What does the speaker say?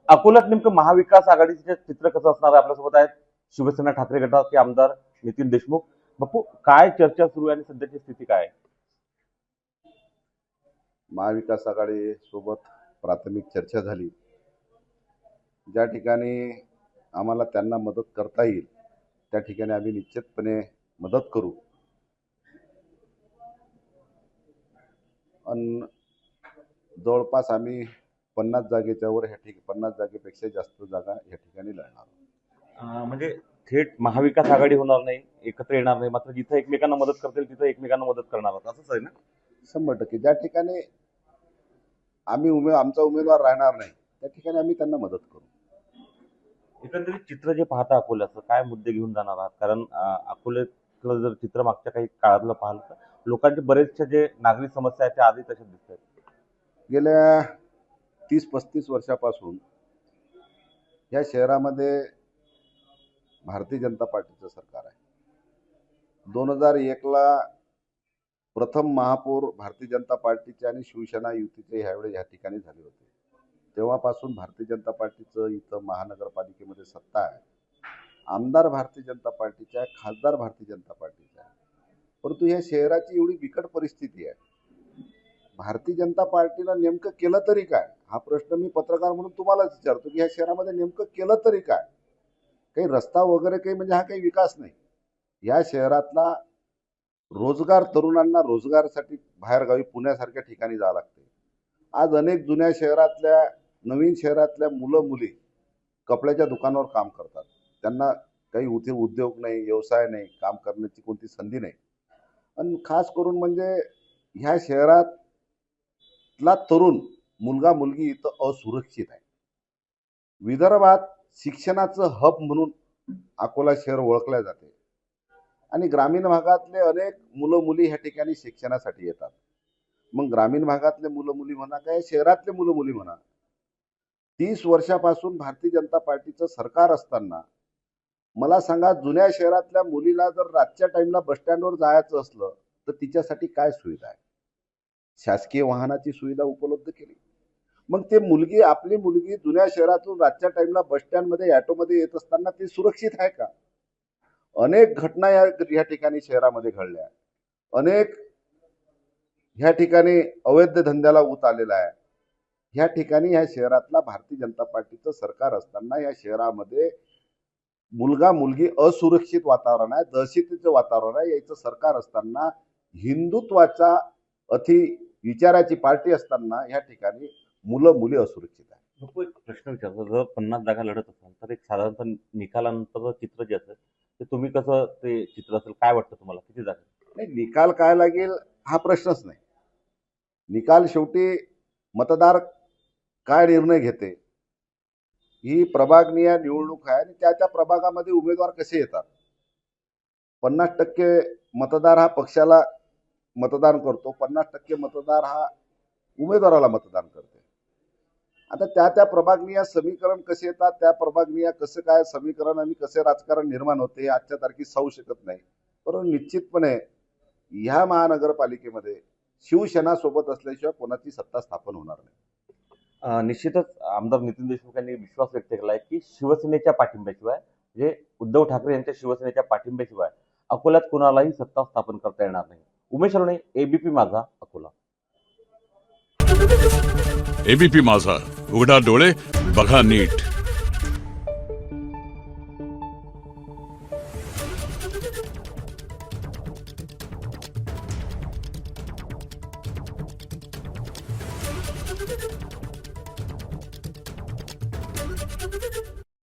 अकोल्यात नेमकं महाविकास आघाडीचे चित्र कसं असणार आहे? आपल्यासोबत आहेत शिवसेना ठाकरे गटाचे आमदार नितीन देशमुख. बापू, काय चर्चा सुरू आहे आणि सध्याची स्थिती काय आहे? महाविकास आघाडी सोबत प्राथमिक चर्चा झाली. ज्या ठिकाणी आम्हाला त्यांना मदत करता येईल त्या ठिकाणी आम्ही निश्चितपणे मदत करू. आणि जवळपास आम्ही 50 जागेच्या वर 50 जागेपेक्षा जास्त जागा या ठिकाणी लढणार. म्हणजे थेट महाविकास आघाडी होणार नाही, एकत्र येणार नाही, मात्र जिथे एकमेकांना मदत करतील तिथे एकमेकांना मदत करणार आहात, असंच आहे ना? 100% ज्या ठिकाणी आम्ही आमचा उमेदवार राहणार नाही त्या ठिकाणी आम्ही त्यांना मदत करू. एकंदरीत चित्र जे पाहता अकोल्याचं, काय मुद्दे घेऊन जाणार आहात? कारण अकोल्यातलं जर चित्र मागच्या काही काळातलं पाहिलं तर लोकांचे बरेचसे जे नागरिक समस्या आहेत त्या आधी तशाच दिसत आहेत. गेल्या 30-35 वर्षापासून या शहरामध्ये भारतीय जनता पार्टीचं सरकार आहे. 2001ला प्रथम महापौर भारतीय जनता पार्टीचे आणि शिवसेना युतीचे ह्यावेळी या ठिकाणी झाले होते. तेव्हापासून भारतीय जनता पार्टीचं इथं महानगरपालिकेमध्ये सत्ता आहे. आमदार भारतीय जनता पार्टीचे आहे, खासदार भारतीय जनता पार्टीचे आहे. परंतु या शहराची एवढी बिकट परिस्थिती आहे. भारतीय जनता पार्टीनं नेमकं केलं तरी काय, हा प्रश्न मी पत्रकार म्हणून तुम्हालाच विचारतो की ह्या शहरामध्ये नेमकं केलं तरी काय? काही रस्ता वगैरे काही म्हणजे हा काही विकास नाही. या शहरातला रोजगार, तरुणांना रोजगारासाठी बाहेरगावी पुण्यासारख्या ठिकाणी जावं लागते. आज अनेक जुन्या शहरातल्या, नवीन शहरातल्या मुलं मुली कपड्याच्या दुकानावर काम करतात. त्यांना काही उद्योग नाही, व्यवसाय नाही, काम करण्याची कोणती संधी नाही. आणि खास करून म्हणजे ह्या शहरातला तरुण मुलगा मुलगी इथं असुरक्षित आहे. विदर्भात शिक्षणाचं हब म्हणून अकोला शहर ओळखले जाते आणि ग्रामीण भागातले अनेक मुलं मुली ह्या ठिकाणी शिक्षणासाठी येतात. मग ग्रामीण भागातले मुलं मुली म्हणा, काय शहरातले मुलं मुली म्हणा, 30 वर्षापासून भारतीय जनता पार्टीचं सरकार असताना मला सांगा, जुन्या शहरातल्या मुलीला जर रातच्या टाइमला बस स्टँडवर जायचं असलं तर तिच्यासाठी काय सुविधा आहे? शासकीय वाहनाची सुविधा उपलब्ध केली. मग ते मुलगी, आपली मुलगी जुन्या शहरातून रातच्या टाइमला बस स्टँडमध्ये ऑटोमध्ये येत असताना ती सुरक्षित आहे का? अनेक घटना या ठिकाणी शहरामध्ये घडल्या. अनेक ह्या ठिकाणी अवैध धंद्याला ऊत आलेला आहे. ह्या ठिकाणी ह्या शहरातला भारतीय जनता पार्टीचं सरकार असताना या शहरामध्ये मुलगा मुलगी असुरक्षित वातावरण आहे, दहशतीचं वातावरण आहे. याचं सरकार असताना, हिंदुत्वाचा अति विचाराची पार्टी असताना या ठिकाणी मुलं मुली असुरक्षित आहे. एक प्रश्न विचारतो, जर 50 जागा लढत असाल तर एक साधारणतः निकालानंतर चित्र जे असेल ते तुम्ही कसं ते चित्र असेल, काय वाटतं तुम्हाला? किती जागा? नाही, निकाल काय लागेल हा प्रश्नच नाही. निकाल शेवटी मतदार काय निर्णय घेते ही प्रभागनीय निवडणूक आहे आणि त्या प्रभागामध्ये उमेदवार कसे येतात. 50% मतदार हा पक्षाला मतदान करतो, 50% मतदार हा उमेदवाराला मतदान करते. आता त्या प्रभागनीय समीकरण कसे येतात, त्या प्रभागनीय कसं काय समीकरण आणि कसे राजकारण निर्माण होते हे आजच्या तारखेत सांगू शकत नाही. परंतु निश्चितपणे ह्या महानगरपालिकेमध्ये शिवसेना सोबत असल्याशिवाय कोणाची सत्ता स्थापन होणार नाही. निश्चितच आमदार नितीन देशमुख यांनी विश्वास व्यक्त केला आहे की शिवसेनेच्या पाठिंब्याशिवाय, जे उद्धव ठाकरे यांच्या शिवसेनेच्या पाठिंब्याशिवाय अकोल्यात कुणालाही सत्ता स्थापन करता येणार नाही. उमेश अरुणे, एबीपी माझा, अकोला. एबीपी माझा, उघडा डोळे बघा नीट.